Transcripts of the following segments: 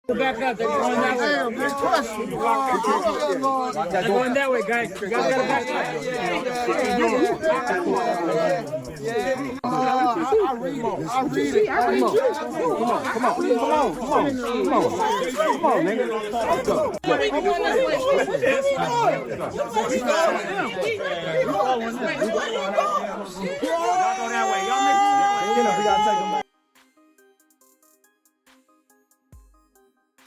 Back up. They're going that way. They're going that way, guys. You guys gotta back up. I read it. Come on, nigga. Let's go.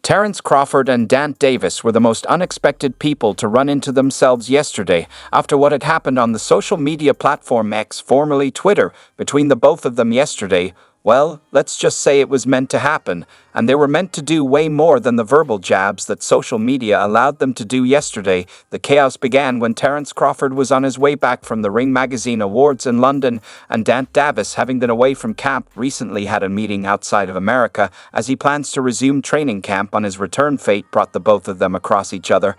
Terence Crawford and Dant Davis were the most unexpected people to run into themselves yesterday after what had happened on the social media platform X, formerly Twitter, between the both of them yesterday. Well, let's just say it was meant to happen, and they were meant to do way more than the verbal jabs that social media allowed them to do yesterday. The chaos began when Terence Crawford was on his way back from the Ring Magazine Awards in London, and Dant Davis, having been away from camp, recently had a meeting outside of America as he plans to resume training camp on his return. Fate brought the both of them across each other.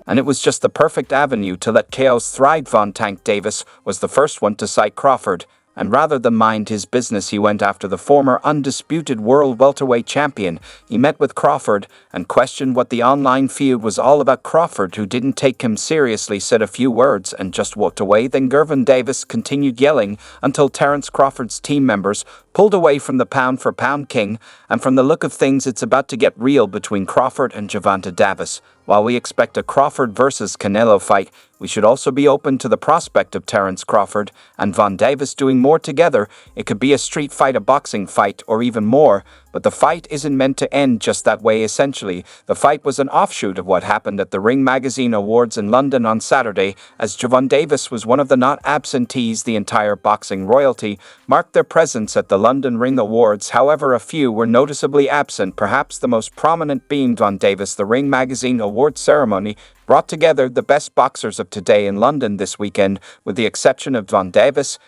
And it was just the perfect avenue to let chaos thrive. Tank Davis was the first one to cite Crawford, and rather than mind his business, he went after the former undisputed world welterweight champion. He met with Crawford and questioned what the online feud was all about. Crawford, who didn't take him seriously, said a few words and just walked away. Then Gervonta Davis continued yelling until Terence Crawford's team members pulled away from the pound-for-pound king, and from the look of things, it's about to get real between Crawford and Gervonta Davis. While we expect a Crawford versus Canelo fight, we should also be open to the prospect of Terence Crawford and Von Davis doing more together. It could be a street fight, a boxing fight, or even more. But the fight isn't meant to end just that way. Essentially, the fight was an offshoot of what happened at the Ring Magazine Awards in London on Saturday, as Gervonta Davis was one of the not absentees. The entire boxing royalty marked their presence at the London Ring Awards. However, a few were noticeably absent, perhaps the most prominent being Von Davis. The Ring Magazine Awards ceremony brought together the best boxers of today in London this weekend, with the exception of Von Davis.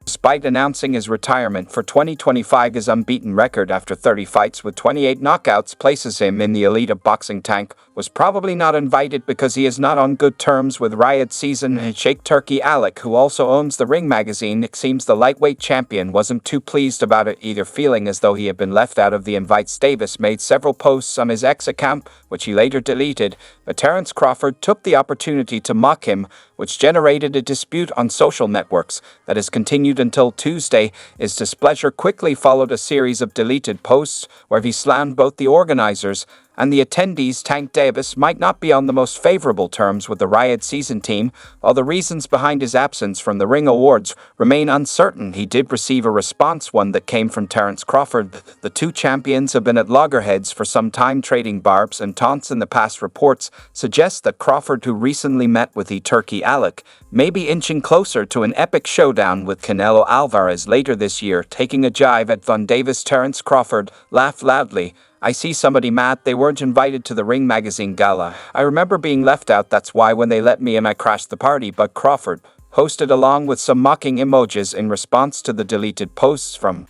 Despite announcing his retirement for 2025, his unbeaten record after 30 fights with 28 knockouts places him in the elite of boxing. Tank was probably not invited because he is not on good terms with Riot Season Sheikh Turki Alec, who also owns the Ring Magazine. It seems the lightweight champion wasn't too pleased about it either, feeling as though he had been left out of the invites. Davis made several posts on his X account, which he later deleted, but Terence Crawford took the opportunity to mock him, which generated a dispute on social networks that has continued until Tuesday. His displeasure quickly followed a series of deleted posts where he slammed both the organizers and the attendees. Tank Davis might not be on the most favorable terms with the Riot Season team, while the reasons behind his absence from the Ring Awards remain uncertain. He did receive a response, one that came from Terence Crawford. The two champions have been at loggerheads for some time, trading barbs and taunts in the past. Reports suggest that Crawford, who recently met with Turki Alec, may be inching closer to an epic showdown with Canelo Alvarez later this year. Taking a jive at Von Davis, Terence Crawford laughed loudly. "I see somebody mad they weren't invited to the Ring Magazine gala. I remember being left out, that's why when they let me in I crashed the party." But Crawford posted along with some mocking emojis in response to the deleted posts from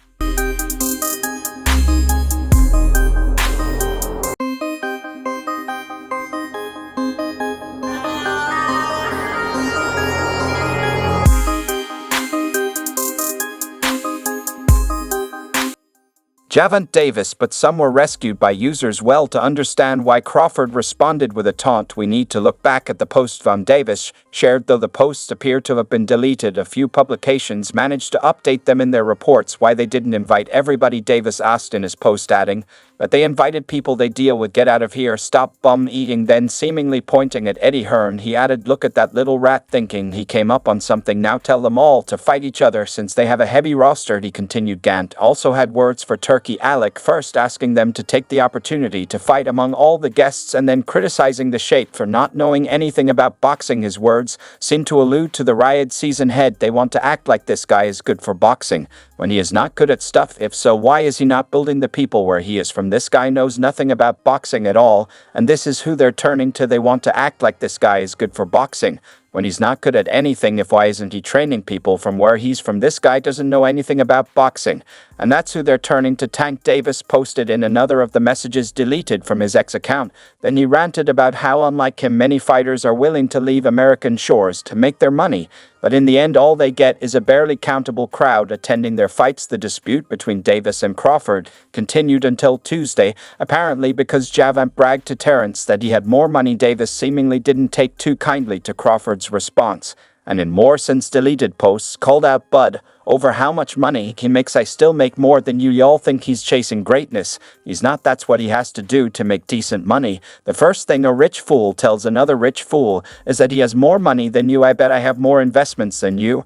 Gervonta Davis, but some were rescued by users. Well, to understand why Crawford responded with a taunt, we need to look back at the post Von Davis shared. Though the posts appear to have been deleted, a few publications managed to update them in their reports. Why they didn't invite everybody, Davis asked in his post, adding, "But they invited people they deal with. Get out of here, stop bum eating." Then, seemingly pointing at Eddie Hearn, he added, "Look at that little rat thinking he came up on something. Now tell them all to fight each other since they have a heavy roster." He continued. Gant also had words for Turki Alec, first asking them to take the opportunity to fight among all the guests and then criticizing the Sheikh for not knowing anything about boxing. His words seemed to allude to the Riot Season head. They want to act like this guy is good for boxing when he is not good at stuff. If so, why is he not building the people where he is from? This guy knows nothing about boxing at all, and this is who they're turning to. They want to act like this guy is good for boxing When he's not good at anything, if why isn't he training people from where he's from? This guy doesn't know anything about boxing. And that's who they're turning to. Tank Davis posted in another of the messages deleted from his ex account. Then he ranted about how, unlike him, many fighters are willing to leave American shores to make their money. But in the end, all they get is a barely countable crowd attending their fights. The dispute between Davis and Crawford continued until Tuesday, apparently because Gervonta bragged to Terence that he had more money. Davis seemingly didn't take too kindly to Crawford's response, and in more since deleted posts called out Bud over how much money he makes. I still make more than you. Y'all think he's chasing greatness. He's not. That's what he has to do to make decent money. The first thing a rich fool tells another rich fool is that he has more money than you. I bet I have more investments than you.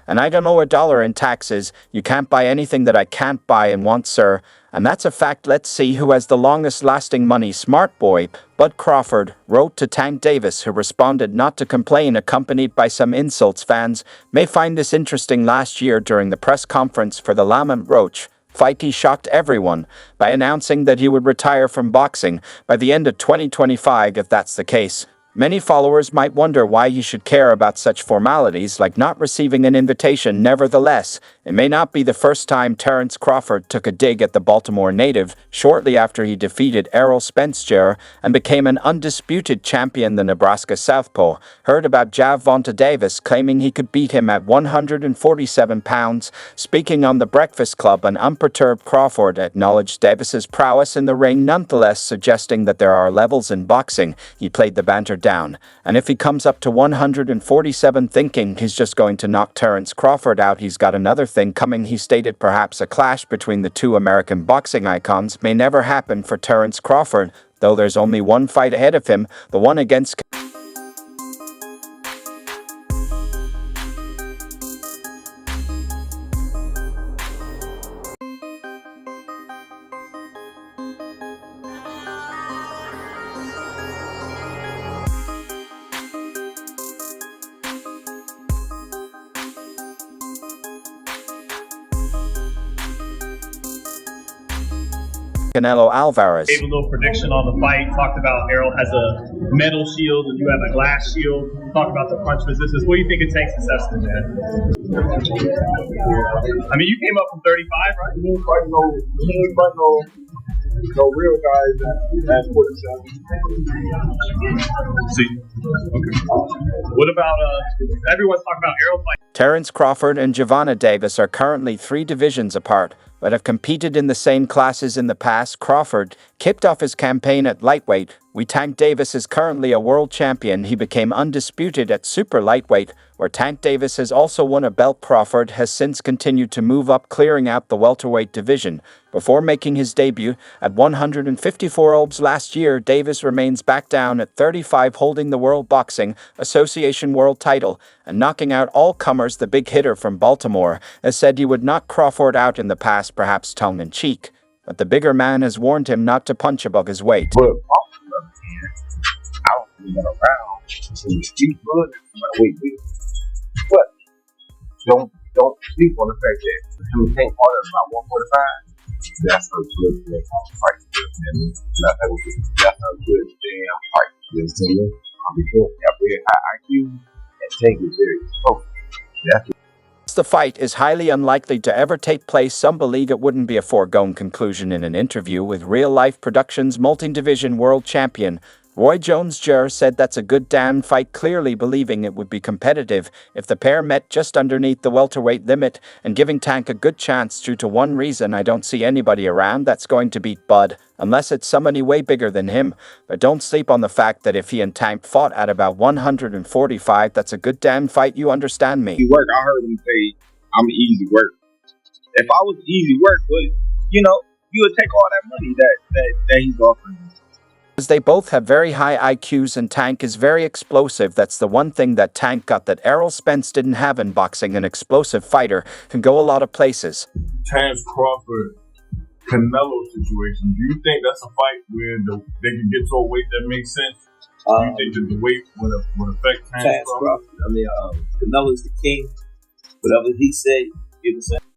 And I don't owe $1 in taxes. You can't buy anything that I can't buy and want, sir. And that's a fact. Let's see who has the longest lasting money. Smart boy. Bud Crawford wrote to Tank Davis, who responded not to complain, accompanied by some insults. Fans may find this interesting. Last year during the press conference for the Lamont Roach fight, he shocked everyone by announcing that he would retire from boxing by the end of 2025. If that's the case, many followers might wonder why you should care about such formalities like not receiving an invitation. Nevertheless, it may not be the first time Terence Crawford took a dig at the Baltimore native shortly after he defeated Errol Spence and became an undisputed champion. The Nebraska southpaw heard about Gervonta Davis claiming he could beat him at 147 pounds. Speaking on The Breakfast Club, an unperturbed Crawford acknowledged Davis's prowess in the ring, nonetheless suggesting that there are levels in boxing. He played the banter down, and if he comes up to 147 thinking he's just going to knock Terence Crawford out, he's got another thing coming. He stated perhaps a clash between the two American boxing icons may never happen for Terence Crawford, though there's only one fight ahead of him, the one against Canelo Alvarez. Gave a little prediction on the fight, talked about Errol has a metal shield and you have a glass shield, talked about the punch resistance. What do you think it takes to assess man? I mean, you came up from 35, right? He ain't fighting no real guys at 47. See. Okay. What about everyone's talking about Errol fight? Terence Crawford and Gervonta Davis are currently 3 divisions apart, but have competed in the same classes in the past. Crawford kicked off his campaign at lightweight. Tank Davis is currently a world champion. He became undisputed at super lightweight, where Tank Davis has also won a belt. Crawford has since continued to move up, clearing out the welterweight division before making his debut at 154 obs last year. Davis remains back down at 35, holding the World Boxing Association world title and knocking out all comers. The big hitter from Baltimore has said he would knock Crawford out in the past, perhaps tongue-in-cheek, but the bigger man has warned him not to punch above his weight. I don't think that around. He's good. Wait. But don't sleep on the fact that if you think harder about 145, that's a good fight. That's a good damn fight. You understand me? Because you have very high IQ and Tank is very explosive. The fight is highly unlikely to ever take place. Some believe it wouldn't be a foregone conclusion. In an interview with Real Life Productions multi-division world champion Roy Jones Jr. said that's a good damn fight, clearly believing it would be competitive if the pair met just underneath the welterweight limit, and giving Tank a good chance due to one reason: I don't see anybody around that's going to beat Bud, unless it's somebody way bigger than him. But don't sleep on the fact that if he and Tank fought at about 145, that's a good damn fight. You understand me? Easy work. I heard him say, I'm easy work. If I was easy work, well, you would take all that money that he's offering. As they both have very high IQs and Tank is very explosive. That's the one thing that Tank got that Errol Spence didn't have in boxing. An explosive fighter can go a lot of places. Terence Crawford, Canelo situation. Do you think that's a fight where they can get to a weight that makes sense? You think that the weight would affect Terence Terence Crawford? Crawford. I mean, Canelo's the king. Whatever he say, you know what I'm saying?